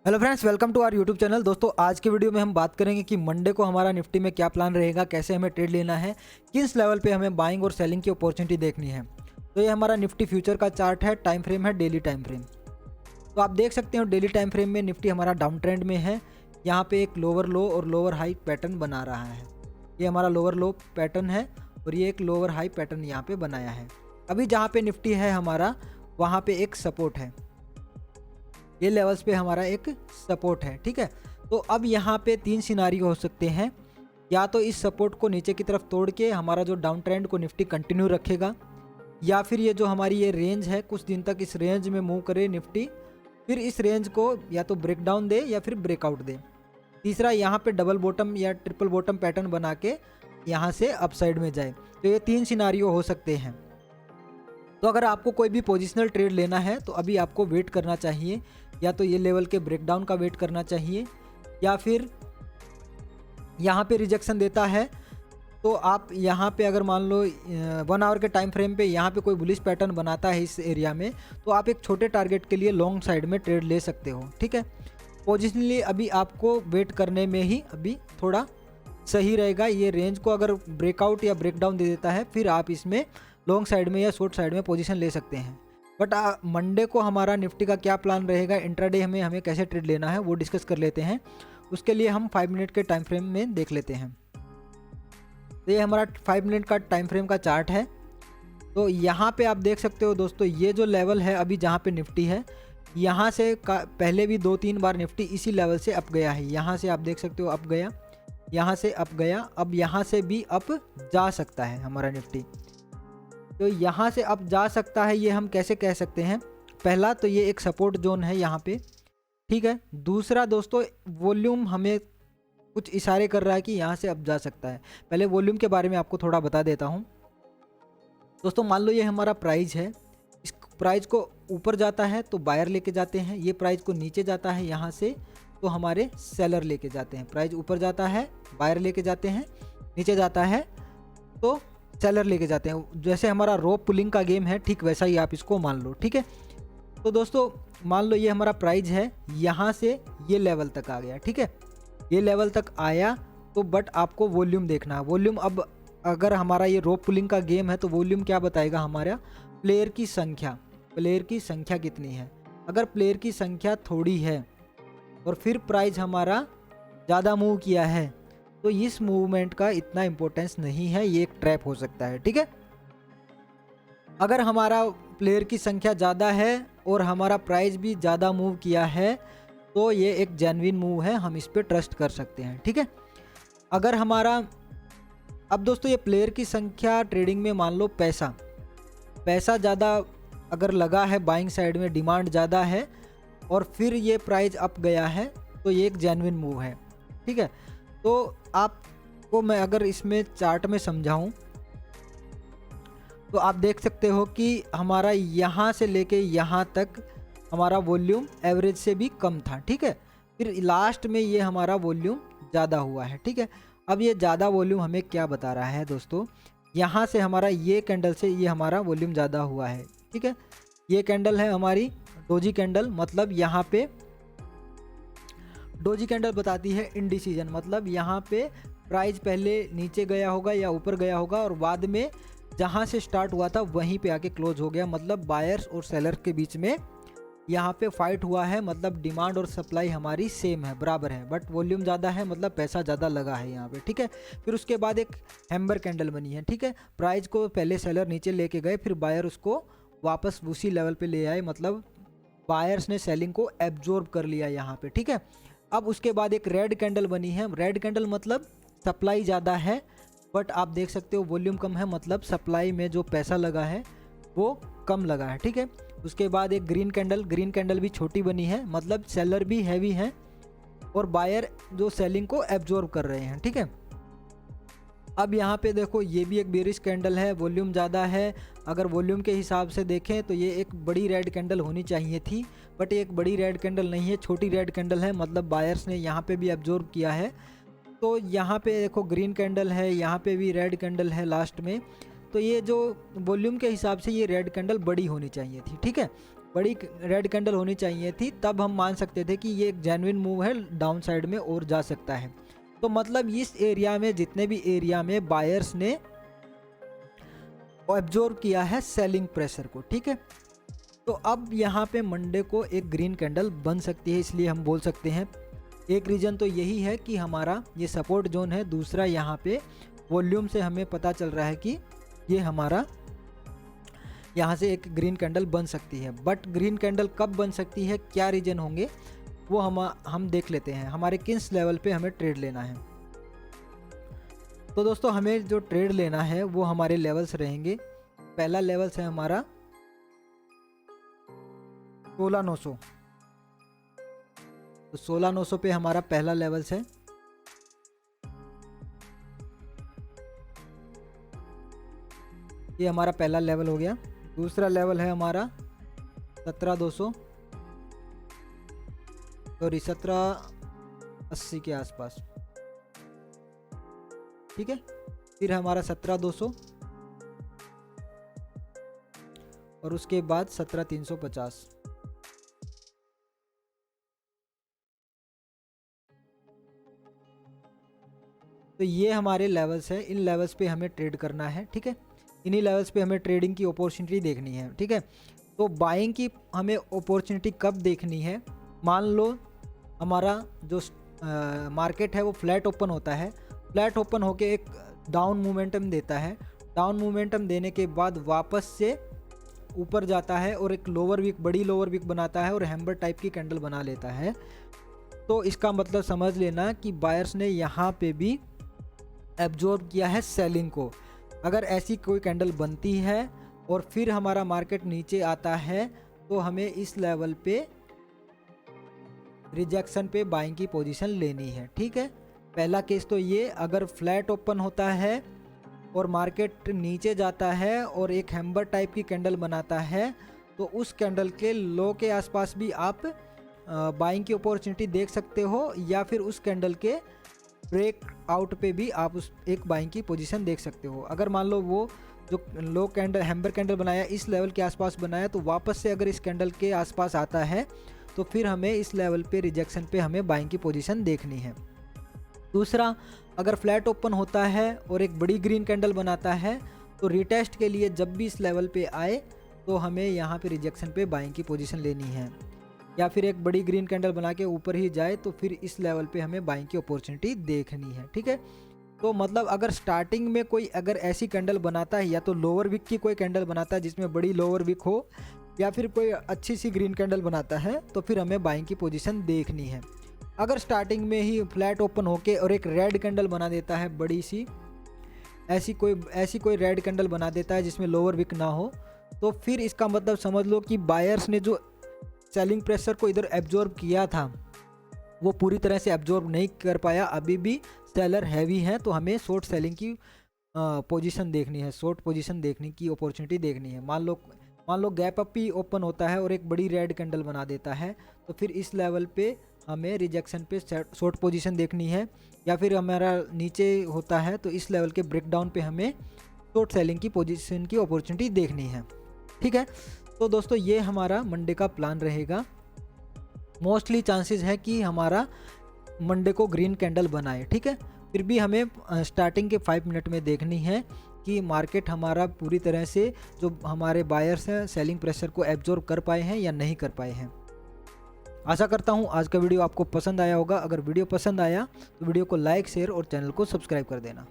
Hello friends, welcome to our YouTube channel. दोस्तों, आज के वीडियो में हम बात करेंगे कि मंडे को हमारा निफ्टी में क्या प्लान रहेगा, कैसे हमें ट्रेड लेना है, किस लेवल पे हमें बाइंग और सेलिंग की अपॉर्चुनिटी देखनी है। तो ये हमारा निफ्टी फ्यूचर का चार्ट है, टाइम फ्रेम है डेली टाइम फ्रेम। तो आप देख सकते हो डेली टाइम फ्रेम में निफ्टी हमारा डाउन ट्रेंड में है। यहाँ पे एक लोअर लो और लोअर हाई पैटर्न बना रहा है। ये हमारा लोअर लो पैटर्न है और ये एक लोअर हाई पैटर्न यहाँ पे बनाया है। अभी जहाँ पे निफ्टी है हमारा, वहाँ पे एक सपोर्ट है, ये लेवल्स पे हमारा एक सपोर्ट है। ठीक है, तो अब यहाँ पे तीन सिनारियो हो सकते हैं। या तो इस सपोर्ट को नीचे की तरफ तोड़ के हमारा जो डाउन ट्रेंड को निफ्टी कंटिन्यू रखेगा, या फिर ये जो हमारी ये रेंज है कुछ दिन तक इस रेंज में मूव करे निफ्टी, फिर इस रेंज को या तो ब्रेक डाउन दे या फिर ब्रेकआउट दे। तीसरा, यहाँ पे डबल बॉटम या ट्रिपल बॉटम पैटर्न बना के यहाँ से अपसाइड में जाए। तो ये तीन सिनारियो हो सकते हैं। तो अगर आपको कोई भी पोजिशनल ट्रेड लेना है तो अभी आपको वेट करना चाहिए, या तो ये लेवल के ब्रेकडाउन का वेट करना चाहिए, या फिर यहाँ पे रिजेक्शन देता है तो आप यहाँ पे अगर मान लो 1 आवर के टाइम फ्रेम पे यहाँ पे कोई बुलिश पैटर्न बनाता है इस एरिया में, तो आप एक छोटे टारगेट के लिए लॉन्ग साइड में ट्रेड ले सकते हो। ठीक है, पोजिशनली अभी आपको वेट करने में ही अभी थोड़ा सही रहेगा। ये रेंज को अगर ब्रेकआउट या ब्रेकडाउन दे देता है, फिर आप इसमें लॉन्ग साइड में या शॉर्ट साइड में पोजीशन ले सकते हैं। बट मंडे को हमारा निफ्टी का क्या प्लान रहेगा, इंट्राडे में हमें कैसे ट्रेड लेना है वो डिस्कस कर लेते हैं। उसके लिए हम 5 मिनट के टाइम फ्रेम में देख लेते हैं। तो ये हमारा 5 मिनट का टाइम फ्रेम का चार्ट है। तो यहाँ पे आप देख सकते हो दोस्तों, ये जो लेवल है अभी जहाँ पे निफ्टी है, यहाँ से पहले भी 2-3 बार निफ्टी इसी लेवल से अप गया है। यहाँ से आप देख सकते हो अप गया, यहाँ से अप गया, अब यहाँ से भी अप जा सकता है हमारा निफ्टी। तो यहाँ से अप जा सकता है, ये हम कैसे कह सकते हैं। पहला तो ये एक सपोर्ट जोन है यहाँ पे। ठीक है, दूसरा दोस्तों, वॉल्यूम हमें कुछ इशारे कर रहा है कि यहाँ से अप जा सकता है। पहले वॉल्यूम के बारे में आपको थोड़ा बता देता हूँ दोस्तों। मान लो ये हमारा प्राइस है, इस प्राइस को ऊपर जाता है तो बायर लेके जाते हैं, ये प्राइस को नीचे जाता है यहाँ से तो हमारे सेलर लेके जाते हैं। प्राइस ऊपर जाता है बायर लेके जाते हैं, नीचे जाता है तो सेलर लेके जाते हैं। जैसे हमारा रोप पुलिंग का गेम है, ठीक वैसा ही आप इसको मान लो। ठीक है, तो दोस्तों मान लो ये हमारा प्राइस है, यहाँ से ये लेवल तक आ गया। ठीक है, ये लेवल तक आया तो बट आपको वॉल्यूम देखना है। वॉल्यूम अब अगर हमारा ये रोप पुलिंग का गेम है तो वॉल्यूम क्या बताएगा, हमारा प्लेयर की संख्या, प्लेयर की संख्या कितनी है। अगर प्लेयर की संख्या थोड़ी है और फिर प्राइस हमारा ज़्यादा मूव किया है तो इस मूवमेंट का इतना इम्पोर्टेंस नहीं है, ये एक ट्रैप हो सकता है। ठीक है, अगर हमारा प्लेयर की संख्या ज़्यादा है और हमारा प्राइस भी ज़्यादा मूव किया है तो ये एक जेन्युइन मूव है, हम इस पर ट्रस्ट कर सकते हैं। ठीक है, अगर हमारा अब दोस्तों ये प्लेयर की संख्या ट्रेडिंग में मान लो पैसा ज़्यादा अगर लगा है, बाइंग साइड में डिमांड ज़्यादा है और फिर ये प्राइस अप गया है तो ये एक जेन्युइन मूव है। ठीक है, तो आपको मैं अगर इसमें चार्ट में समझाऊं तो आप देख सकते हो कि हमारा यहाँ से लेके यहाँ तक हमारा वॉल्यूम एवरेज से भी कम था। ठीक है, फिर लास्ट में ये हमारा वॉल्यूम ज़्यादा हुआ है। ठीक है, अब ये ज़्यादा वॉल्यूम हमें क्या बता रहा है दोस्तों, यहाँ से हमारा ये कैंडल से ये हमारा वॉल्यूम ज़्यादा हुआ है। ठीक है, ये कैंडल है हमारी डोजी कैंडल, मतलब यहाँ पे डोजी कैंडल बताती है इंडिसीजन, मतलब यहाँ पे प्राइस पहले नीचे गया होगा या ऊपर गया होगा और बाद में जहाँ से स्टार्ट हुआ था वहीं पे आके क्लोज हो गया। मतलब बायर्स और सेलर के बीच में यहाँ पे फाइट हुआ है, मतलब डिमांड और सप्लाई हमारी सेम है, बराबर है, बट वॉल्यूम ज़्यादा है, मतलब पैसा ज़्यादा लगा है यहाँ पे। ठीक है, फिर उसके बाद एक हैम्बर कैंडल बनी है। ठीक है, प्राइस को पहले सेलर नीचे लेके गए, फिर बायर उसको वापस उसी लेवल पे ले आए, मतलब बायर्स ने सेलिंग को एब्जॉर्ब कर लिया यहाँ पे। ठीक है, अब उसके बाद एक रेड कैंडल बनी है। रेड कैंडल मतलब सप्लाई ज़्यादा है बट आप देख सकते हो वॉल्यूम कम है, मतलब सप्लाई में जो पैसा लगा है वो कम लगा है। ठीक है, उसके बाद एक ग्रीन कैंडल भी छोटी बनी है, मतलब सेलर भी हैवी है और बायर जो सेलिंग को एब्जॉर्ब कर रहे हैं। ठीक है, अब यहाँ पे देखो ये भी एक बेरिश कैंडल है, वॉल्यूम ज़्यादा है। अगर वॉल्यूम के हिसाब से देखें तो ये एक बड़ी रेड कैंडल होनी चाहिए थी, बट ये एक बड़ी रेड कैंडल नहीं है, छोटी रेड कैंडल है, मतलब बायर्स ने यहाँ पे भी एब्जॉर्ब किया है। तो यहाँ पे देखो ग्रीन कैंडल है, यहाँ पे भी रेड कैंडल है लास्ट में। तो ये जो वॉल्यूम के हिसाब से ये रेड कैंडल बड़ी होनी चाहिए थी। ठीक है, बड़ी रेड कैंडल होनी चाहिए थी, तब हम मान सकते थे कि ये एक जेन्युइन मूव है, डाउन साइड में और जा सकता है। तो मतलब इस एरिया में, जितने भी एरिया में बायर्स ने ऑब्जर्व किया है सेलिंग प्रेशर को, ठीक है। तो अब यहाँ पे मंडे को एक ग्रीन कैंडल बन सकती है, इसलिए हम बोल सकते हैं एक रीज़न तो यही है कि हमारा ये सपोर्ट जोन है। दूसरा यहाँ पे वॉल्यूम से हमें पता चल रहा है कि ये हमारा यहाँ से एक ग्रीन कैंडल बन सकती है। बट ग्रीन कैंडल कब बन सकती है, क्या रीज़न होंगे, वो हम देख लेते हैं। हमारे किस लेवल पे हमें ट्रेड लेना है। तो दोस्तों हमें जो ट्रेड लेना है वो हमारे लेवल्स रहेंगे। पहला लेवल्स है हमारा 16,900। तो 16,900 पे हमारा पहला लेवल्स है। ये हमारा पहला लेवल हो गया। दूसरा लेवल है हमारा 17,200, सॉरी 1780 के आसपास, ठीक है। फिर हमारा 17,200 और उसके बाद 17,350। तो ये हमारे लेवल्स है, इन लेवल्स पे हमें ट्रेड करना है, ठीक है। इन्हीं लेवल्स पे हमें ट्रेडिंग की अपॉर्चुनिटी देखनी है, ठीक है। तो बाइंग की हमें अपॉर्चुनिटी कब देखनी है, मान लो हमारा जो मार्केट है वो फ्लैट ओपन होता है, फ्लैट ओपन होके एक डाउन मोमेंटम देता है, डाउन मोमेंटम देने के बाद वापस से ऊपर जाता है और एक लोअर वीक, बड़ी लोअर वीक बनाता है और हैम्बर टाइप की कैंडल बना लेता है। तो इसका मतलब समझ लेना कि बायर्स ने यहाँ पे भी एब्जॉर्ब किया है सेलिंग को। अगर ऐसी कोई कैंडल बनती है और फिर हमारा मार्केट नीचे आता है तो हमें इस लेवल पे रिजेक्शन पे बाइंग की पोजीशन लेनी है, ठीक है। पहला केस तो ये, अगर फ्लैट ओपन होता है और मार्केट नीचे जाता है और एक हैम्बर टाइप की कैंडल बनाता है तो उस कैंडल के लो के आसपास भी आप बाइंग की अपॉर्चुनिटी देख सकते हो, या फिर उस कैंडल के ब्रेक आउट पे भी आप उस एक बाइंग की पोजीशन देख सकते हो। अगर मान लो वो जो लो कैंडल, हैम्बर कैंडल बनाया, इस लेवल के आसपास बनाया, तो वापस से अगर इस कैंडल के आसपास आता है तो फिर हमें इस लेवल पे रिजेक्शन पे हमें बाइंग की पोजीशन देखनी है। दूसरा, अगर फ्लैट ओपन होता है और एक बड़ी ग्रीन कैंडल बनाता है तो रिटेस्ट के लिए जब भी इस लेवल पे आए तो हमें यहाँ पे रिजेक्शन पे बाइंग की पोजीशन लेनी है, या फिर एक बड़ी ग्रीन कैंडल बना के ऊपर ही जाए तो फिर इस लेवल पे हमें बाइंग की अपॉर्चुनिटी देखनी है, ठीक है। तो मतलब अगर स्टार्टिंग में कोई अगर ऐसी कैंडल बनाता है, या तो लोअर विक की कोई कैंडल बनाता है जिसमें बड़ी लोअर विक हो, या फिर कोई अच्छी सी ग्रीन कैंडल बनाता है, तो फिर हमें बाइंग की पोजीशन देखनी है। अगर स्टार्टिंग में ही फ्लैट ओपन होके और एक रेड कैंडल बना देता है बड़ी सी, ऐसी कोई रेड कैंडल बना देता है जिसमें लोअर विक ना हो, तो फिर इसका मतलब समझ लो कि बायर्स ने जो सेलिंग प्रेशर को इधर एब्जॉर्ब किया था वो पूरी तरह से एब्जॉर्ब नहीं कर पाया, अभी भी सेलर हैवी है। तो हमें शॉर्ट सेलिंग की पोजीशन देखनी है, शॉर्ट पोजीशन देखने की अपॉर्चुनिटी देखनी है। मान लो गैप अप ही ओपन होता है और एक बड़ी रेड कैंडल बना देता है, तो फिर इस लेवल पे हमें रिजेक्शन पे शॉर्ट पोजीशन देखनी है, या फिर हमारा नीचे होता है तो इस लेवल के ब्रेकडाउन पे हमें शॉर्ट सेलिंग की पोजीशन की अपॉर्चुनिटी देखनी है, ठीक है। तो दोस्तों ये हमारा मंडे का प्लान रहेगा। मोस्टली चांसेस है कि हमारा मंडे को ग्रीन कैंडल बनाए, ठीक है। फिर भी हमें स्टार्टिंग के 5 मिनट में देखनी है कि मार्केट हमारा पूरी तरह से जो हमारे बायर्स हैं सेलिंग प्रेशर को एब्जॉर्ब कर पाए हैं या नहीं कर पाए हैं। आशा करता हूँ आज का वीडियो आपको पसंद आया होगा। अगर वीडियो पसंद आया तो वीडियो को लाइक, शेयर और चैनल को सब्सक्राइब कर देना।